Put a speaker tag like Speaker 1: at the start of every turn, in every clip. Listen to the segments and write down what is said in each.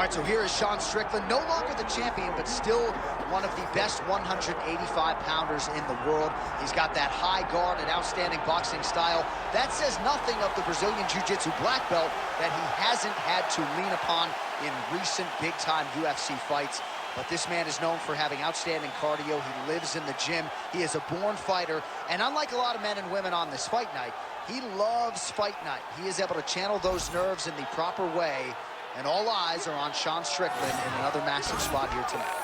Speaker 1: right, so here is Sean Strickland, no longer the champion, but still one of the best 185-pounders in the world. He's got that high guard and outstanding boxing style. That says nothing of the Brazilian Jiu-Jitsu black belt that he hasn't had to lean upon in recent big-time UFC fights. But this man is known for having outstanding cardio. He lives in the gym. He is a born fighter. And unlike a lot of men and women on this fight night, he loves fight night. He is able to channel those nerves in the proper way. And all eyes are on Sean Strickland in another massive spot here tonight.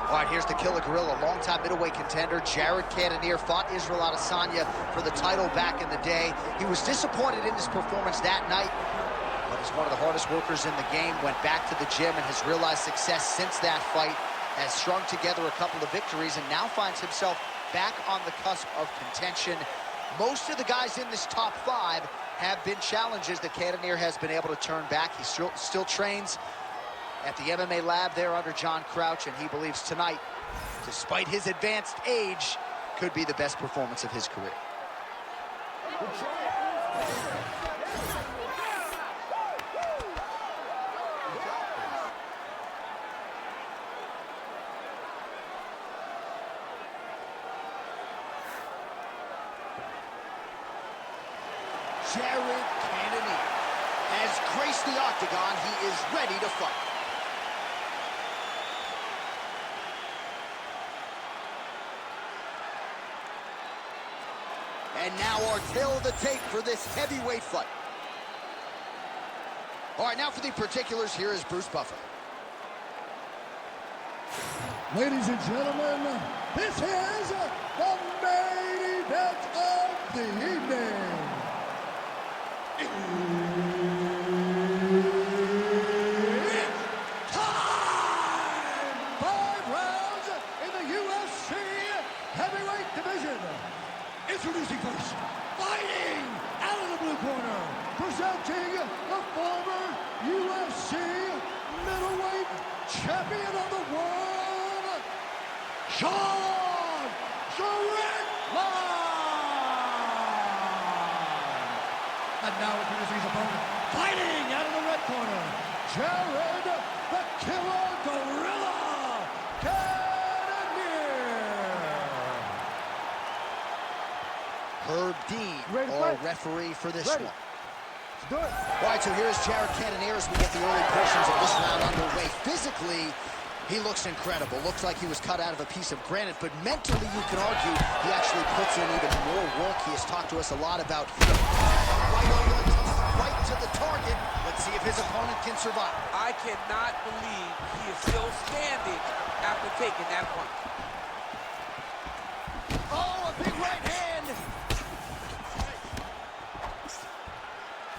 Speaker 1: All right, here's the Killer Gorilla, longtime middleweight contender. Jared Cannonier fought Israel Adesanya for the title back in the day. He was disappointed in his performance that night, but he's one of the hardest workers in the game, went back to the gym and has realized success since that fight, has strung together a couple of victories, and now finds himself back on the cusp of contention. Most of the guys in this top 5 have been challenges that Cannonier has been able to turn back. He still trains at the MMA lab there under John Crouch, and he believes tonight, despite his advanced age, could be the best performance of his career. Jared Cannonier has graced the octagon. He is ready to fight. And now our tail of the tape for this heavyweight fight. All right, now for the particulars, here is Bruce Buffer.
Speaker 2: Ladies and gentlemen, this is the main event of the evening. It's time! 5 rounds in the UFC heavyweight division. Introducing first, fighting out of the blue corner, presenting the former UFC middleweight champion of the world, Sean Strickland! And now introducing his opponent, fighting out of the red corner, Jared the Killer Gorilla Cannonier!
Speaker 1: Herb Dean, our referee for this one.
Speaker 2: Let's do it.
Speaker 1: All right, so here's Jared Cannonier as we get the early portions of this round underway. Physically, he looks incredible. Looks like he was cut out of a piece of granite, but mentally, you can argue he actually puts in even more work. He has talked to us a lot about right over the top, right to the target. Let's see if his opponent can survive.
Speaker 3: I cannot believe he is still standing after taking that punch.
Speaker 1: Oh, a big right hand.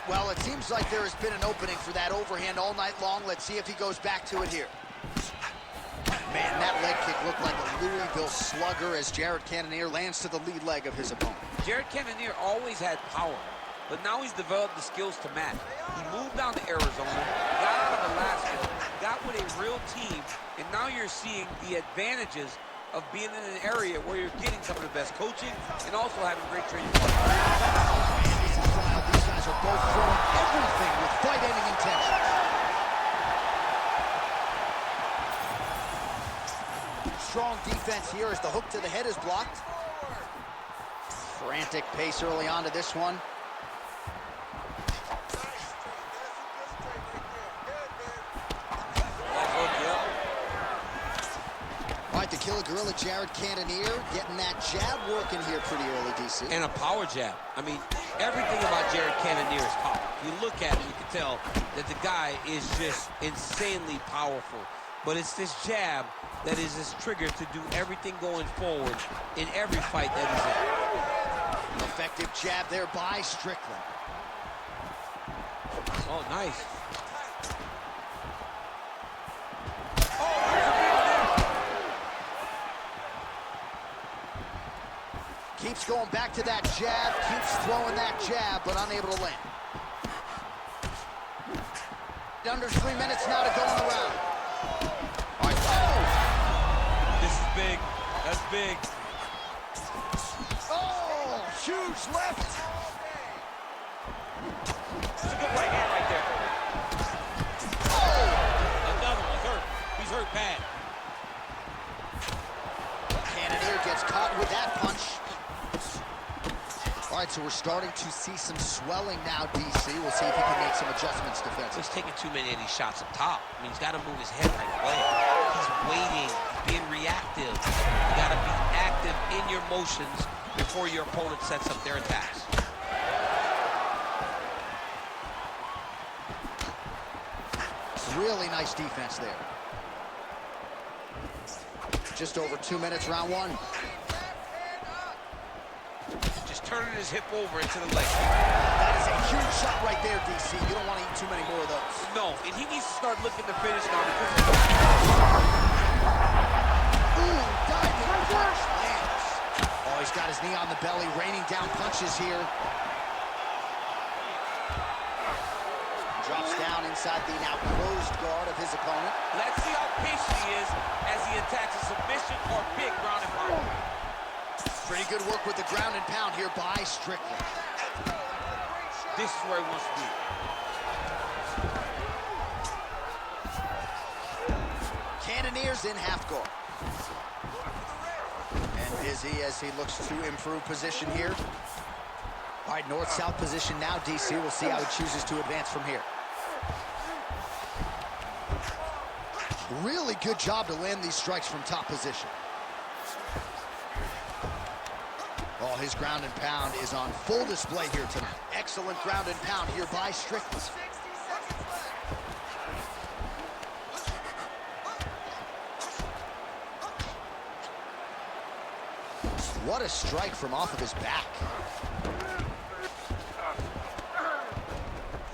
Speaker 1: Well, it seems like there has been an opening for that overhand all night long. Let's see if he goes back to it here. Man, that leg kick looked like a Louisville slugger as Jared Cannonier lands to the lead leg of his opponent.
Speaker 3: Jared Cannonier always had power, but now he's developed the skills to match. He moved down to Arizona, got out of Alaska, got with a real team, and now you're seeing the advantages of being in an area where you're getting some of the best coaching and also having great training partners.
Speaker 1: These guys are both throwing everything with fight-ending intentions. Strong defense here as the hook to the head is blocked. Frantic pace early on to this one. All right, the Killer Gorilla, Jared Cannonier, getting that jab working here pretty early, DC.
Speaker 3: And a power jab. I mean, everything about Jared Cannonier is power. You look at him, you can tell that the guy is just insanely powerful. But it's this jab that is his trigger to do everything going forward in every fight that he's in.
Speaker 1: Effective jab there by Strickland.
Speaker 3: Oh, nice.
Speaker 1: Keeps going back to that jab, keeps throwing that jab, but unable to land. Under 3 minutes now to go in the round. All right. Oh!
Speaker 3: This is big. That's big.
Speaker 1: Oh, huge left.
Speaker 3: That's a good right hand right there.
Speaker 1: Oh!
Speaker 3: Another one. He's hurt. He's hurt bad.
Speaker 1: Cannonier gets caught with that punch. All right, so we're starting to see some swelling now, DC. We'll see if he can make some adjustments defensively.
Speaker 3: He's taking too many of these shots up top. I mean, he's got to move his head right away. He's waiting, being reactive. You got to be active in your motions before your opponent sets up their attacks.
Speaker 1: Really nice defense there. Just over 2 minutes, round one.
Speaker 3: Just turning his hip over into the leg.
Speaker 1: That is a huge shot right there, DC. You don't want to eat too many more of those.
Speaker 3: No, and he needs to start looking to finish now because
Speaker 1: ooh, diving punch lands. Oh, he's got his knee on the belly, raining down punches here. Drops down inside the now closed guard of his opponent.
Speaker 3: let's see how patient he is as he attacks a submission or big ground and pound.
Speaker 1: Pretty good work with the ground and pound here by Strickland.
Speaker 3: This is where he wants to be.
Speaker 1: Cannonier's in half guard. And busy as he looks to improve position here. All right, north-south position now, DC. We'll see how he chooses to advance from here. Really good job to land these strikes from top position. Oh, his ground and pound is on full display here tonight. Excellent ground and pound here by Strickland. What a strike from off of his back.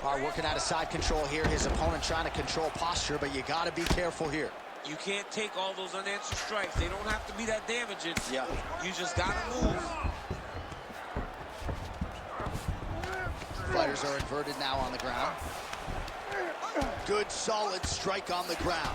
Speaker 1: All right, working out of side control here. His opponent trying to control posture, but you got to be careful here.
Speaker 3: You can't take all those unanswered strikes. They don't have to be that damaging.
Speaker 1: Yeah.
Speaker 3: You just got to move.
Speaker 1: Fighters are inverted now on the ground. Good, solid strike on the ground.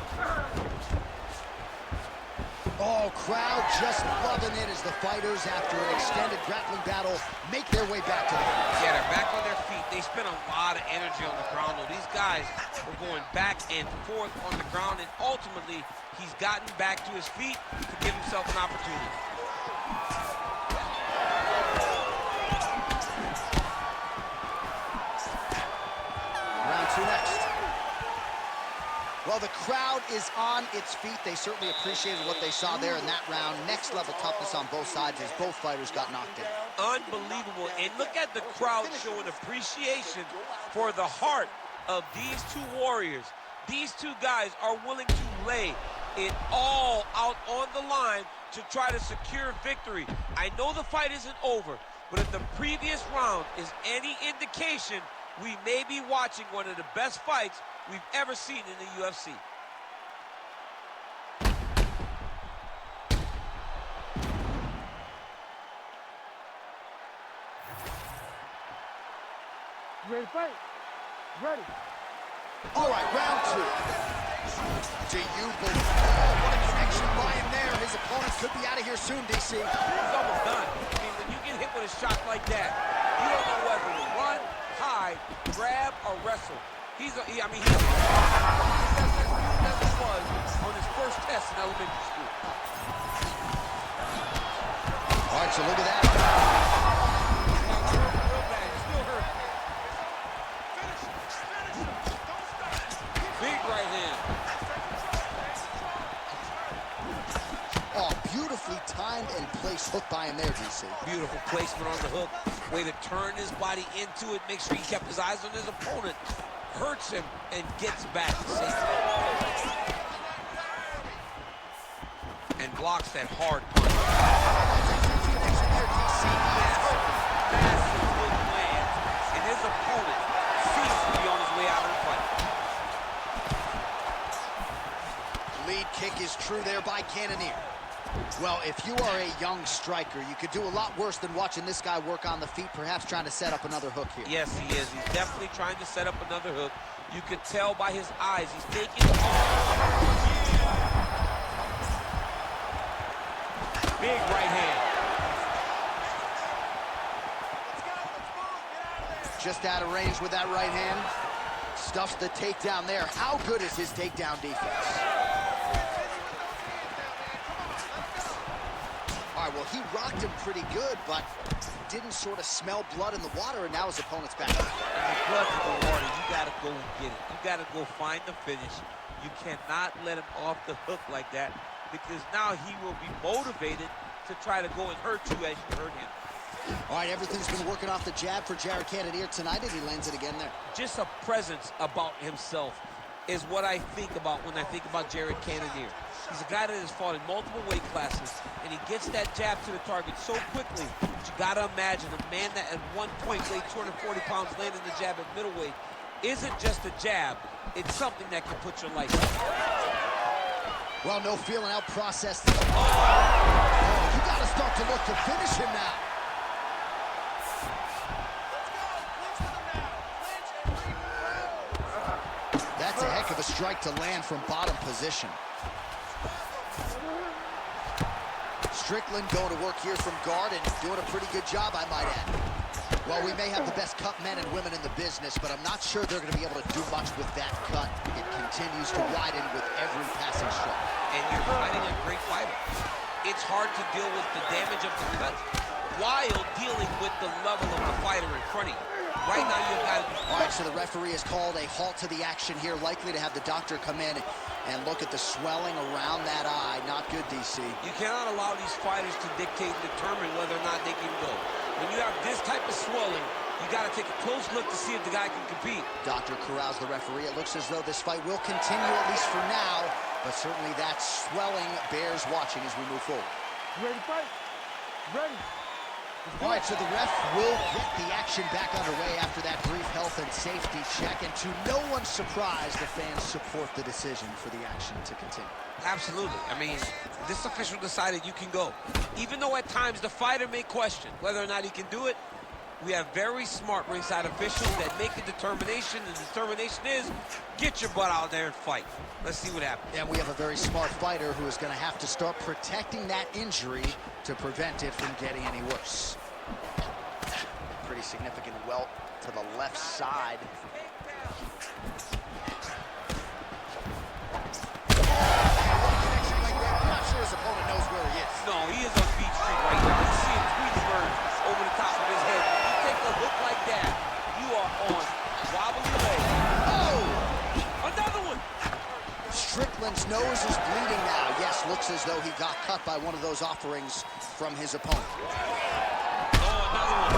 Speaker 1: Oh, crowd just loving it as the fighters, after an extended grappling battle, make their way back to the ring.
Speaker 3: Yeah, they're back on their feet. They spent a lot of energy on the ground, though. These guys were going back and forth on the ground, and ultimately, he's gotten back to his feet to give himself an opportunity.
Speaker 1: Round two next. Well, the crowd is on its feet. They certainly appreciated what they saw there in that round. Next level toughness on both sides as both fighters got knocked down.
Speaker 3: Unbelievable. And look at the crowd showing appreciation for the heart of these two warriors. These two guys are willing to lay it all out on the line to try to secure victory. I know the fight isn't over, but if the previous round is any indication, we may be watching one of the best fights we've ever seen in the UFC.
Speaker 2: Ready to fight? Ready.
Speaker 1: All right, round two. Do you believe? Oh, what a connection by him there. His opponent could be out of here soon, DC.
Speaker 3: He's almost done. I mean, when you get hit with a shot like that, you don't know whether to run, hide, grab, or wrestle. He's was on his first test in elementary school.
Speaker 1: All right, so look at that.
Speaker 3: Real bad. He's still hurt. Big right hand.
Speaker 1: Oh, beautifully timed and placed hook by him there, DC.
Speaker 3: Beautiful placement on the hook. Way to turn his body into it. Make sure he kept his eyes on his opponent. Hurts him and gets back to safety. And blocks that hard punch.
Speaker 1: kick is true there by Cannonier. Well, if you are a young striker, you could do a lot worse than watching this guy work on the feet, perhaps trying to set up another hook here.
Speaker 3: Yes, he is. He's definitely trying to set up another hook. You could tell by his eyes. He's taking big right hand.
Speaker 1: Just out of range with that right hand. Stuffs the takedown there. How good is his takedown defense? All right, well, he rocked him pretty good, but didn't sort of smell blood in the water, and now his opponent's back.
Speaker 3: Blood in the water, you got to go and get it. You got to go find the finish. You cannot let him off the hook like that, because now he will be motivated to try to go and hurt you as you hurt him.
Speaker 1: All right, everything's been working off the jab for Jared Cannonier tonight, and he lands it again there.
Speaker 3: Just a presence about himself is what I think about when I think about Jared Cannonier. He's a guy that has fought in multiple weight classes, and he gets that jab to the target so quickly. But you got to imagine a man that at one point weighed 240 pounds landing the jab at middleweight isn't just a jab. It's something that can put your life on.
Speaker 1: Well, no feeling out process. Oh, you got to start to look to finish him now. That's a heck of a strike to land from bottom position. Strickland going to work here from guard and doing a pretty good job, I might add. Well, we may have the best cut men and women in the business, but I'm not sure they're going to be able to do much with that cut. It continues to widen with every passing strike.
Speaker 3: And you're fighting a great fighter. It's hard to deal with the damage of the cut while dealing with the level of the fighter in front of you. Right now, you've got to...
Speaker 1: All right, so the referee has called a halt to the action here, likely to have the doctor come in and look at the swelling around that eye. Not good, DC.
Speaker 3: You cannot allow these fighters to dictate and determine whether or not they can go. When you have this type of swelling, you got to take a close look to see if the guy can compete.
Speaker 1: Doctor corrals the referee. It looks as though this fight will continue, at least for now, but certainly that swelling bears watching as we move forward.
Speaker 4: You ready to fight? Ready.
Speaker 1: All right, so the ref will get the action back underway after that brief health and safety check, and to no one's surprise, the fans support the decision for the action to continue.
Speaker 3: Absolutely. I mean, this official decided you can go. Even though at times the fighter may question whether or not he can do it, we have very smart ringside officials that make a determination. The determination is, get your butt out there and fight. Let's see what happens.
Speaker 1: And we have a very smart fighter who is going to have to start protecting that injury to prevent it from getting any worse. Pretty significant welt to the left side. I'm not sure his opponent knows where he is.
Speaker 3: No, he is on Beach Street right now. You see him tweet birds over the top of his head. You take a hook like that, you are on wobbly leg. Oh! Another one!
Speaker 1: Strickland's nose is bleeding now. Yes, looks as though he got cut by one of those offerings from his opponent.
Speaker 3: Oh, another one.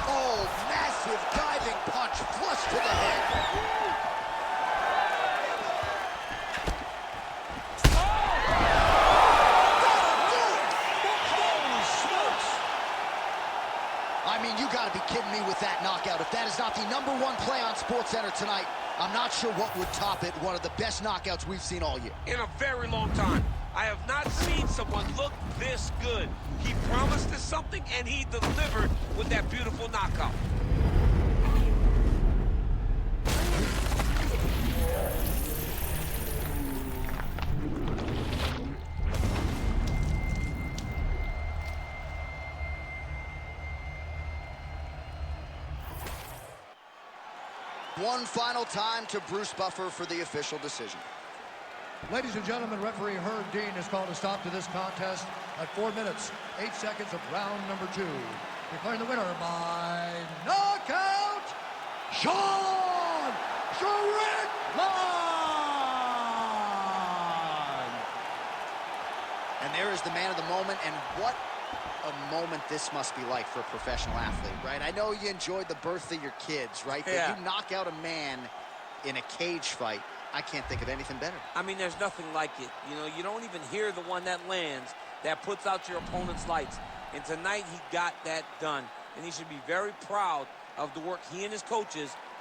Speaker 1: Oh, massive diving punch flush to the head. I mean, you got to be kidding me with that knockout. If that is not the #1 play on SportsCenter tonight, I'm not sure what would top it. One of the best knockouts we've seen all year.
Speaker 3: In a very long time. I have not seen someone look this good. He promised us something, and he delivered with that beautiful knockout.
Speaker 1: One final time to Bruce Buffer for the official decision.
Speaker 2: Ladies and gentlemen, referee Herb Dean has called a stop to this contest at 4 minutes, 8 seconds of round number 2. Declaring the winner by knockout, Sean Strickland!
Speaker 1: And there is the man of the moment, and what a moment this must be like for a professional athlete, right? I know you enjoyed the birth of your kids, right?
Speaker 3: Yeah.
Speaker 1: But you knock out a man in a cage fight, I can't think of anything better.
Speaker 3: I mean, there's nothing like it. You know, you don't even hear the one that lands, that puts out your opponent's lights. And tonight, he got that done. And he should be very proud of the work he and his coaches